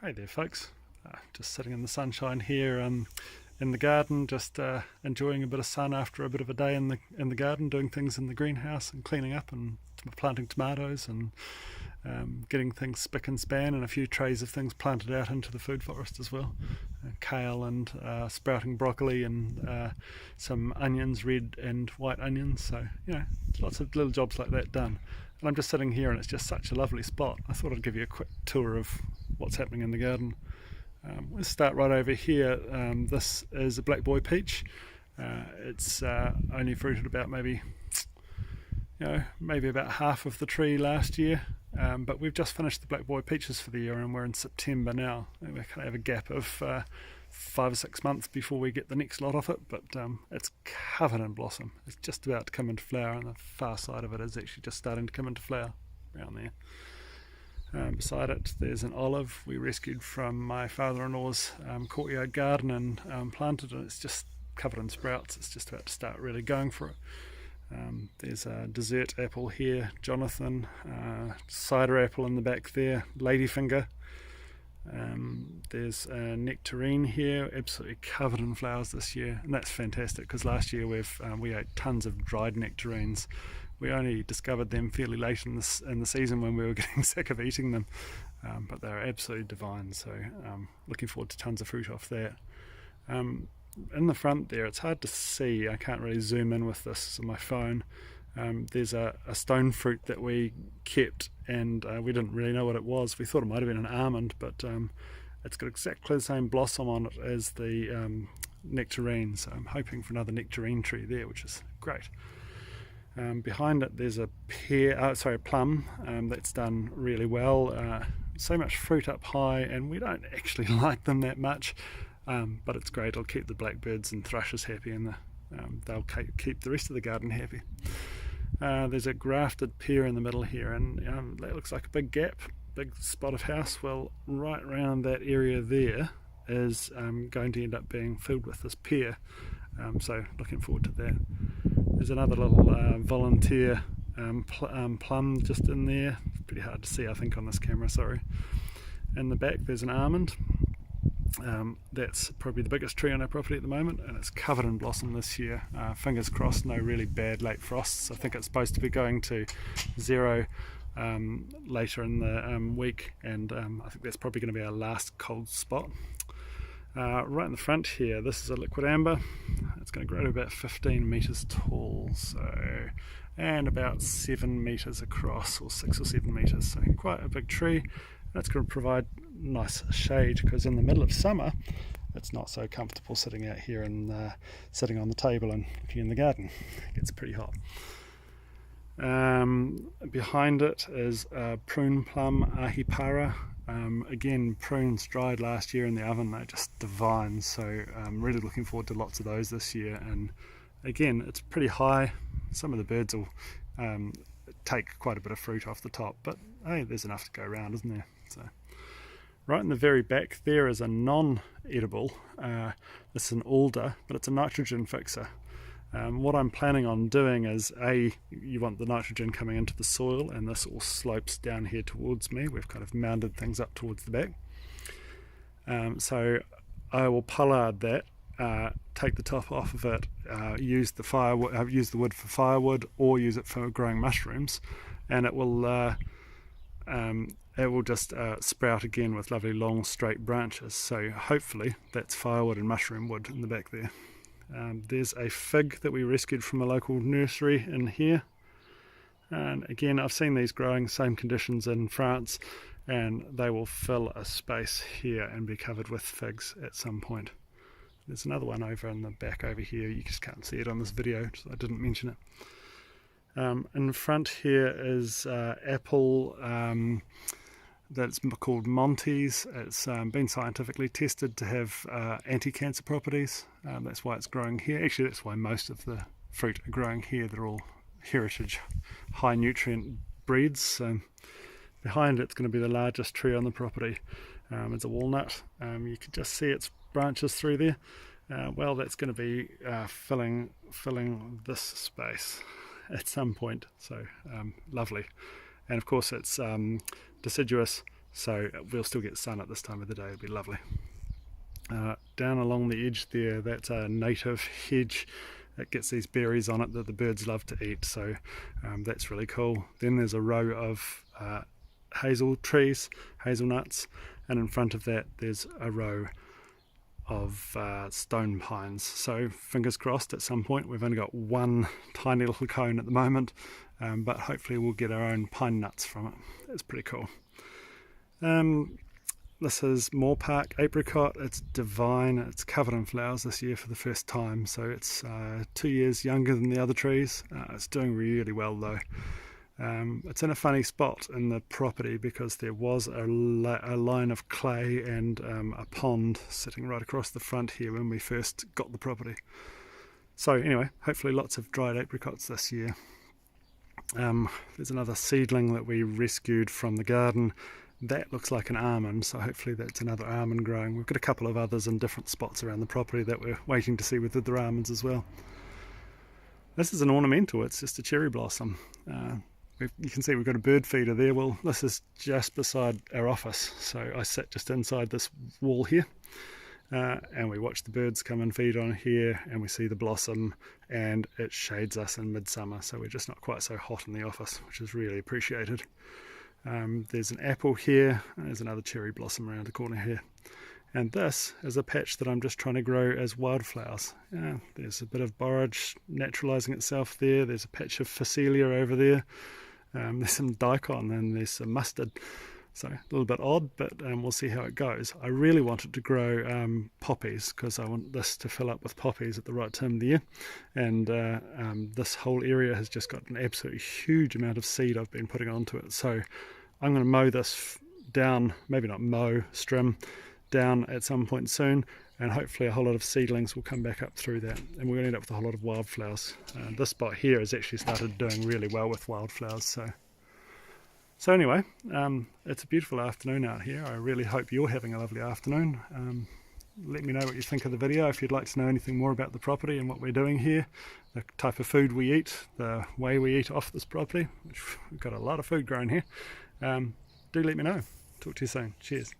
Hey there folks, just sitting in the sunshine here in the garden, just enjoying a bit of sun after a bit of a day in the garden, doing things in the greenhouse and cleaning up and planting tomatoes and getting things spick and span, and a few trays of things planted out into the food forest as well. Kale and sprouting broccoli and some onions, red and white onions, so lots of little jobs like that done. And I'm just sitting here and it's just such a lovely spot. I thought I'd give you a quick tour of what's happening in the garden. Let's start right over here. This is a black boy peach. It's only fruited about maybe about half of the tree last year, but we've just finished the black boy peaches for the year and we're in September now. We kind of have a gap of 5 or 6 months before we get the next lot of it, but it's covered in blossom. It's just about to come into flower, and the far side of it is actually just starting to come into flower around there. Beside it there's an olive we rescued from my father-in-law's courtyard garden and planted, and it's just covered in sprouts. It's just about to start really going for it. There's a dessert apple here, Jonathan, cider apple in the back there, ladyfinger. There's a nectarine here, absolutely covered in flowers this year, and that's fantastic because last year we ate tons of dried nectarines. We only discovered them fairly late in the season when we were getting sick of eating them, but they're absolutely divine, so looking forward to tons of fruit off that. In the front there, it's hard to see, I can't really zoom in with this on my phone. There's a stone fruit that we kept, and we didn't really know what it was. We thought it might have been an almond, but it's got exactly the same blossom on it as the nectarine, so I'm hoping for another nectarine tree there, which is great. Behind it there's a plum that's done really well. So much fruit up high, and we don't actually like them that much, but it's great. It'll keep the blackbirds and thrushes happy, and they'll keep the rest of the garden happy. There's a grafted pear in the middle here, and that looks like a big gap, big spot of house. Well, right around that area there is going to end up being filled with this pear, so looking forward to that. There's another little volunteer plum just in there. It's pretty hard to see, I think, on this camera, sorry. In the back there's an almond. That's probably the biggest tree on our property at the moment, and it's covered in blossom this year. Fingers crossed, no really bad late frosts. I think it's supposed to be going to 0 later in the week, and I think that's probably going to be our last cold spot. Right in the front here, this is a liquid amber. It's going to grow to about 15 metres tall, and about 7 metres across, or 6 or 7 metres, so quite a big tree. That's going to provide nice shade, because in the middle of summer it's not so comfortable sitting out here and sitting on the table and looking in the garden. It gets pretty hot. Behind it is a prune plum, ahipara. Again, prunes dried last year in the oven, they're just divine, so I'm really looking forward to lots of those this year. And again, it's pretty high. Some of the birds will take quite a bit of fruit off the top, but hey, there's enough to go around, isn't there? So right in the very back there is a non-edible, this is an alder, but it's a nitrogen fixer. What I'm planning on doing is, you want the nitrogen coming into the soil, and this all slopes down here towards me. We've kind of mounded things up towards the back. So I will pollard that, take the top off of it, use the wood for firewood, or use it for growing mushrooms, and it will just sprout again with lovely long straight branches. So hopefully that's firewood and mushroom wood in the back there. There's a fig that we rescued from a local nursery in here, and again, I've seen these growing same conditions in France, and they will fill a space here and be covered with figs at some point. There's another one over in the back over here. You just can't see it on this video, so I didn't mention it. In front here is apple that's called Montes. It's been scientifically tested to have anti-cancer properties. That's why it's growing here. Actually, that's why most of the fruit are growing here. They're all heritage high nutrient breeds. So behind it's going to be the largest tree on the property. It's a walnut. You can just see its branches through there. Well, that's going to be filling this space at some point, so lovely. And of course it's deciduous, so we'll still get sun at this time of the day. It'll be lovely. Down along the edge there, that's a native hedge. It gets these berries on it that the birds love to eat, so that's really cool. Then there's a row of hazel trees, hazelnuts, and in front of that there's a row of stone pines. So fingers crossed at some point. We've only got one tiny little cone at the moment, but hopefully we'll get our own pine nuts from it. That's pretty cool. This is Moore Park apricot. It's divine. It's covered in flowers this year for the first time, so it's 2 years younger than the other trees. It's doing really well though. It's in a funny spot in the property because there was a line of clay and a pond sitting right across the front here when we first got the property. So anyway, hopefully lots of dried apricots this year. There's another seedling that we rescued from the garden. That looks like an almond, so hopefully that's another almond growing. We've got a couple of others in different spots around the property that we're waiting to see whether they're almonds as well. This is an ornamental, it's just a cherry blossom. You can see we've got a bird feeder there. Well, this is just beside our office, so I sit just inside this wall here, and we watch the birds come and feed on here, and we see the blossom, and it shades us in midsummer, so we're just not quite so hot in the office, which is really appreciated. There's an apple here, there's another cherry blossom around the corner here, and this is a patch that I'm just trying to grow as wildflowers. There's a bit of borage naturalising itself there, there's a patch of phacelia over there, there's some daikon and there's some mustard, so a little bit odd, but we'll see how it goes. I really wanted to grow poppies because I want this to fill up with poppies at the right time of the year, and this whole area has just got an absolutely huge amount of seed I've been putting onto it, so I'm going to mow this down, maybe not mow, trim down at some point soon, and hopefully a whole lot of seedlings will come back up through that, and we're going to end up with a whole lot of wildflowers. This spot here has actually started doing really well with wildflowers, so anyway, it's a beautiful afternoon out here. I really hope you're having a lovely afternoon. Let me know what you think of the video. If you'd like to know anything more about the property and what we're doing here, the type of food we eat, the way we eat off this property, which we've got a lot of food growing here, do let me know. Talk to you soon. Cheers.